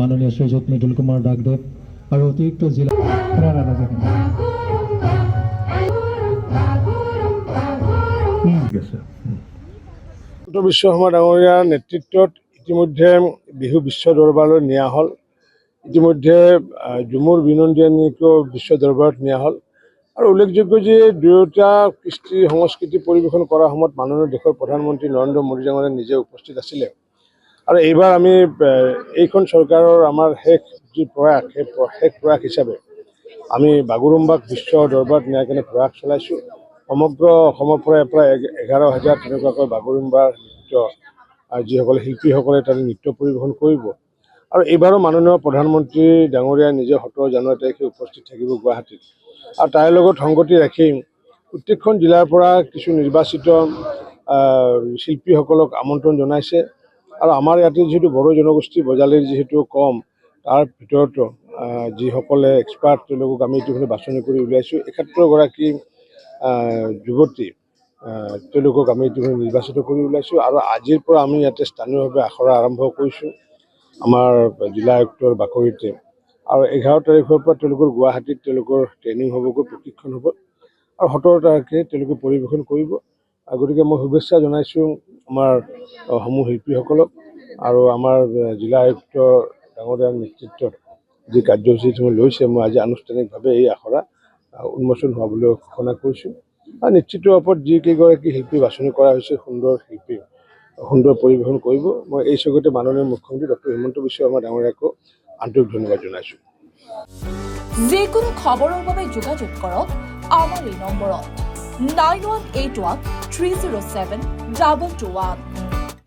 মাননীয় শ্ৰীযুত মৃদুল কুমাৰ ডাকদেৱ আৰু অতিৰিক্ত জিলা উত্তৰ বিশ্বকৰ্মা ডাঙৰীয়াৰ নেতৃত্বত ইতিমধ্যে বিহু বিশ্ব দৰবাৰলৈ নিয়া হ'ল। ইতিমধ্যে ঝুমুৰ বিনন্দিনীকো বিশ্ব দৰবাৰত নিয়া হ'ল আৰু উল্লেখযোগ্য যে দুয়োটা কৃষ্টি সংস্কৃতি পৰিৱেশন কৰাৰ সময়ত মাননীয় দেশৰ প্ৰধানমন্ত্ৰী নৰেন্দ্ৰ মোদী ডাঙৰীয়া নিজে উপস্থিত আছিলে আৰু এইবাৰ আমি এইখন চৰকাৰৰ আমাৰ শেষ যি প্ৰয়াস সেই শেষ প্ৰয়াস হিচাপে আমি বাগুৰুম্বাক বিশ্ব দৰবাৰত নিয়াৰ কাৰণে প্ৰয়াস চলাইছোঁ। সমগ্ৰ অসমৰ পৰা প্ৰায় 11,000 তেনেকুৱাকৈ বাগুৰুম্বাৰ নৃত্য যিসকলে শিল্পীসকলে তাত নৃত্য পৰিৱেশন কৰিব আৰু এইবাৰো মাননীয় প্ৰধানমন্ত্ৰী ডাঙৰীয়া নিজে 17 জানুৱাৰী তাৰিখে উপস্থিত থাকিব গুৱাহাটীত আৰু তাৰ লগত সংগতি ৰাখি প্ৰত্যেকখন জিলাৰ পৰা কিছু নিৰ্বাচিত শিল্পীসকলক আমন্ত্ৰণ জনাইছে আৰু আমাৰ ইয়াতে যিহেতু বড়ো জনগোষ্ঠী বজালীৰ যিহেতু কম তাৰ ভিতৰতো যিসকলে এক্সপাৰ্ট তেওঁলোকক আমি ইতিমধ্যে বাছনি কৰি উলিয়াইছোঁ। 71গৰাকী যুৱতী তেওঁলোকক আমি ইতিমধ্যে নিৰ্বাচিত কৰি ওলাইছোঁ আৰু আজিৰ পৰা আমি ইয়াতে স্থানীয়ভাৱে আখৰা আৰম্ভ কৰিছোঁ আমাৰ জিলা আয়ুক্তৰ বাকৰিতে আৰু 11 তাৰিখৰ পৰা তেওঁলোকৰ গুৱাহাটীত তেওঁলোকৰ ট্ৰেইনিং হ'বগৈ, প্ৰশিক্ষণ হ'ব আৰু 17 তাৰিখে তেওঁলোকে পৰিৱেশন কৰিব। গতিকে মই শুভেচ্ছা জনাইছোঁ আমাৰ সমূহ শিল্পীসকলক আৰু আমাৰ জিলা আয়ুক্ত ডাঙৰীয়াৰ নেতৃত্বত যি কাৰ্যসূচী লৈছে মই আজি আনুষ্ঠানিকভাৱে এই আখৰা উন্মোচন হোৱা বুলি ঘোষণা কৰিছোঁ আৰু নিশ্চিতৰ ওপৰত যিকেইগৰাকী শিল্পী বাছনি কৰা হৈছে সুন্দৰ শিল্পী সুন্দৰ পৰিৱেশন কৰিব। মই এই চৌকতে মাননীয় মুখ্যমন্ত্ৰী ডক্টৰ হিমন্ত বিশ্ব শৰ্মা ডাঙৰীয়াকো আন্তৰিক ধন্যবাদ জনাইছোঁ। যিকোনো খবৰৰ বাবে যোগাযোগ কৰক আমাৰ এই নম্বৰত 9181 307 221।